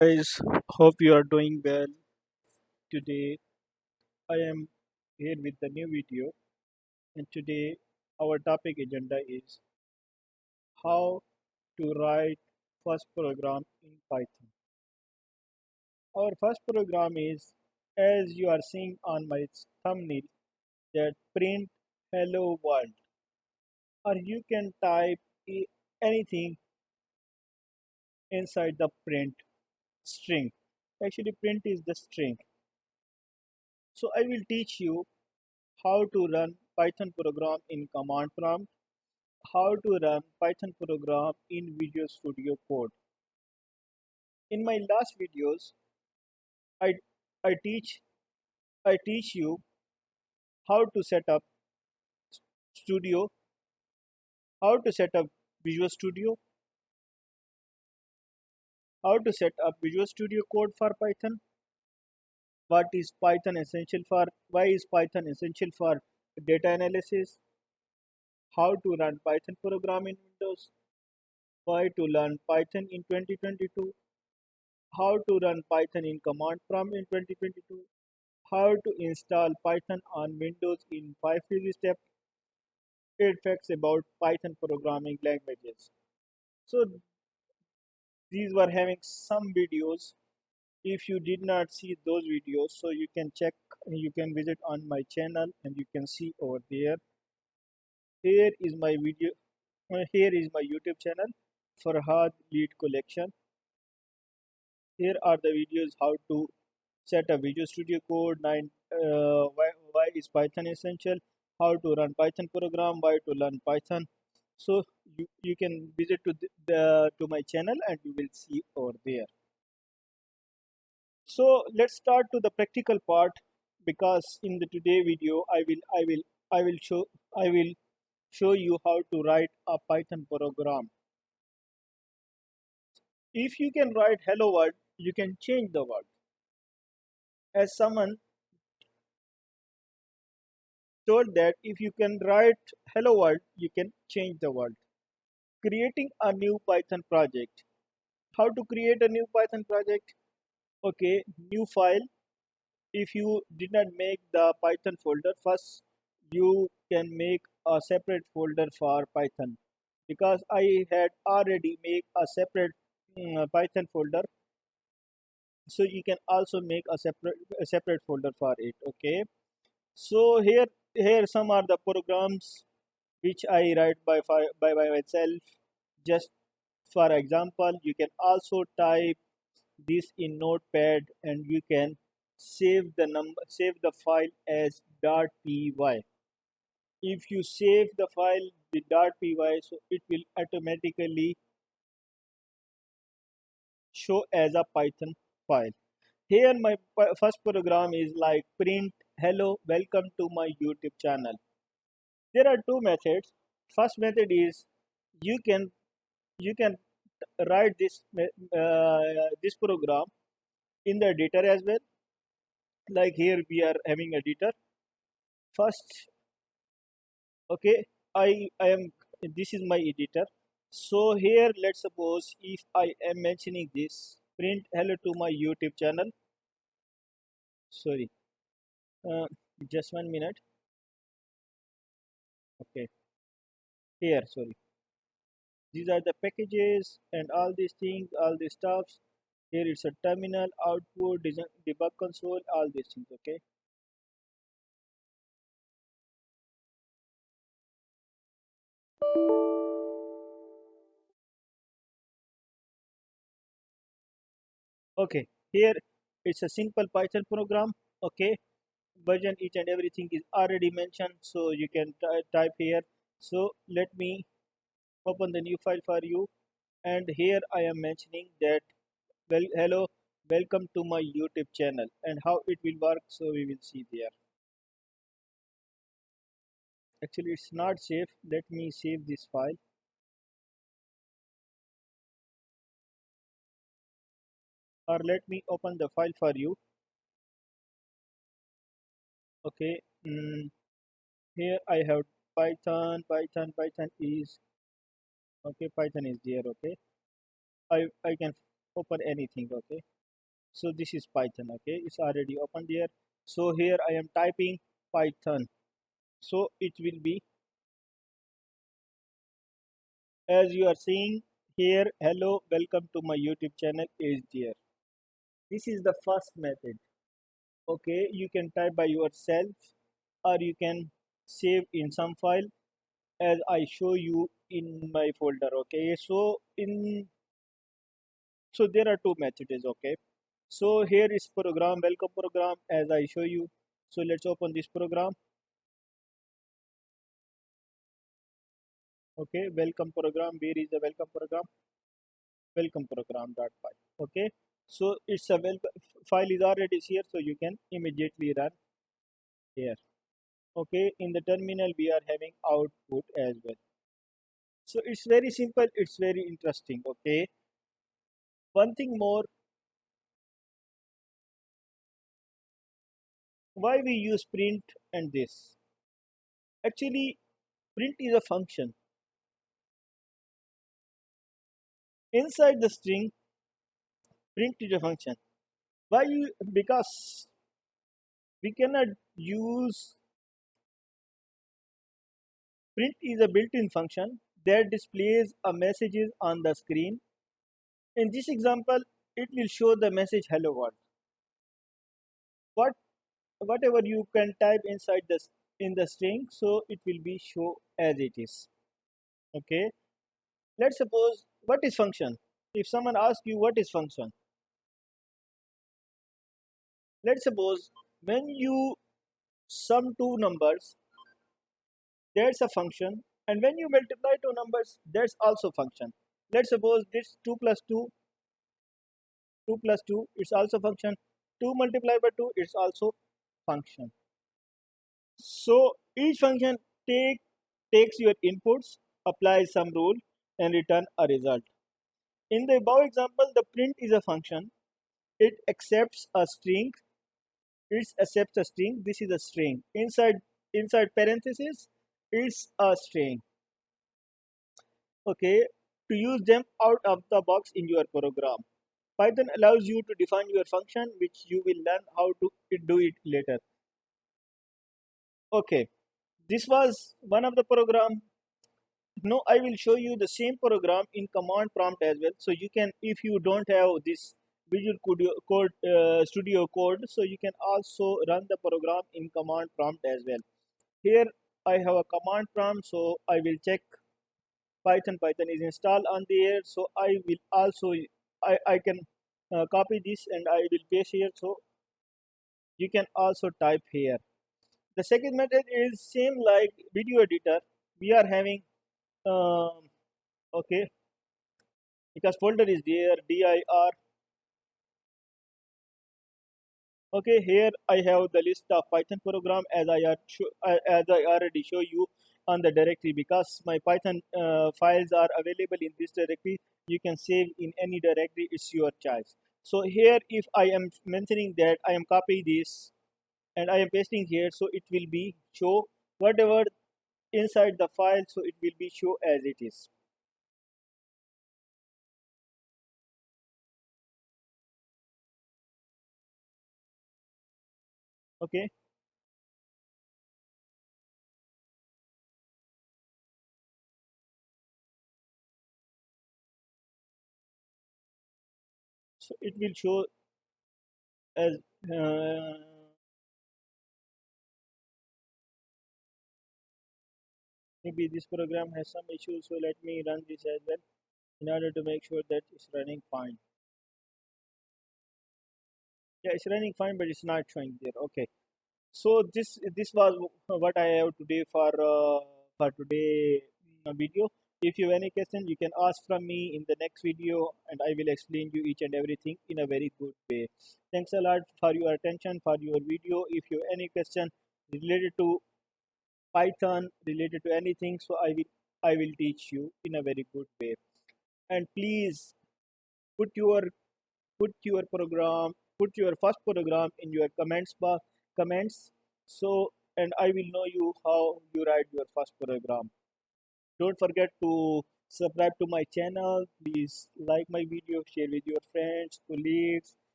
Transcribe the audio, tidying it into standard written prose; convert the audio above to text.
Guys, hope you are doing well. Today I am here with the new video, and today our topic agenda is how to write first program in Python. Our first program is, as you are seeing on my thumbnail, that print hello world, or you can type anything inside the print string. Actually, print is the string. So I will teach you how to run Python program in command prompt, how to run Python program in Visual Studio Code. In my last videos, I, I teach I teach you how to set up Studio, how to set up Visual Studio, how to set up Visual Studio Code for Python, what is Python essential for, why is Python essential for data analysis, how to run Python program in Windows, why to learn Python in 2022, how to run Python in command prompt in 2022, how to install Python on Windows in 5 easy steps, 8 facts about Python programming languages. So these were having some videos. If you did not see those videos, so you can check, you can visit on my channel and you can see over there. Here is my video, here is my YouTube channel, Farhad Lead Collection. Here are the videos how to set a Visual Studio Code 9, why is Python essential, how to run Python program, why to learn Python. So you can visit to my channel and you will see over there. So let's start to the practical part, because in the today video I will show you how to write a Python program. If you can write hello world, you can change the world. As someone told that if you can write hello world, you can change the world. Creating a new Python project. How to create a new Python project? Okay, new file. If you did not make the Python folder, first you can make a separate folder for Python, because I had already made a separate Python folder. So you can also make a separate folder for it. Okay, so here some are the programs which I write by myself. Just for example, you can also type this in notepad and you can save the file as .py. If you save the file with .py, so it will automatically show as a Python file. Here my first program is like print hello welcome to my YouTube channel. There are two methods. First method is you can you can write this program in the editor as well. Like here we are having editor. First, okay, I am, this is my editor. So here let's suppose if I am mentioning this print hello to my YouTube channel. Sorry, uh, just 1 minute. Okay, here, sorry, these are the packages and all these things, all these stuffs. Here it's a terminal, output, debug console, all these things. Okay, okay, here it's a simple Python program. Okay, version each and everything is already mentioned, so you can type here. So let me open the new file for you, and here I am mentioning that, well, hello, welcome to my YouTube channel, and how it will work, so we will see there. Actually it's not safe, let me save this file, or let me open the file for you. Okay, here I have Python is, okay, Python is there. Okay, I can open anything. Okay, so this is Python. Okay, it's already open there. So here I am typing Python. So it will be, as you are seeing here, hello, welcome to my YouTube channel is there. This is the first method. Okay, you can type by yourself or you can save in some file as I show you in my folder. Okay, so there are two methods. Okay, so here is program, welcome program, as I show you. So let's open this program. Okay, welcome program, where is the welcome program? Welcome program.py. Okay, so it's a file is already here, so you can immediately run here. Okay, in the terminal we are having output as well. So it's very simple, it's very interesting. Okay, one thing more, why we use print and this? Actually, print is a function inside the string. Print is a function. Why you? Because we cannot use, print is a built-in function that displays a messages on the screen. In this example, it will show the message hello world. What whatever you can type inside the in the string, so it will be show as it is. Okay. Let's suppose what is function. If someone asks you what is function, let's suppose when you sum two numbers, that's a function, and when you multiply two numbers, that's also function. Let's suppose this 2 plus 2, 2 plus 2, it's also function. 2 multiplied by 2, it's also function. So each function takes your inputs, applies some rule, and return a result. In the above example, the print is a function. It accepts a string. It accepts a string. This is a string. Inside parentheses, it's a string. Okay, to use them out of the box in your program. Python allows you to define your function, which you will learn how to do it later. Okay, this was one of the program. Now I will show you the same program in command prompt as well. So you can, if you don't have this Studio Code, so you can also run the program in command prompt as well. Here I have a command prompt, so I will check Python is installed on the air. So I will also, I can copy this and I will paste here. So you can also type here. The second method is same like video editor. We are having okay, because folder is there dir. Okay, here I have the list of Python program as I already show you on the directory. Because my Python files are available in this directory, you can save in any directory, it's your choice. So here if I am mentioning that I am copying this and I am pasting here, so it will be show whatever inside the file, so it will be show as it is. Okay, so it will show as maybe this program has some issues, so let me run this as well in order to make sure that it's running fine. Yeah, it's running fine, but it's not showing there. Okay, so this was what I have today for today video. If you have any question, you can ask from me in the next video, and I will explain you each and everything in a very good way. Thanks a lot for your attention for your video. If you have any question related to Python, related to anything, so I will teach you in a very good way. And please put your put your first program in your comments, so and I will know you how you write your first program. Don't forget to Subscribe to my channel. Please like my video, share with your friends, colleagues.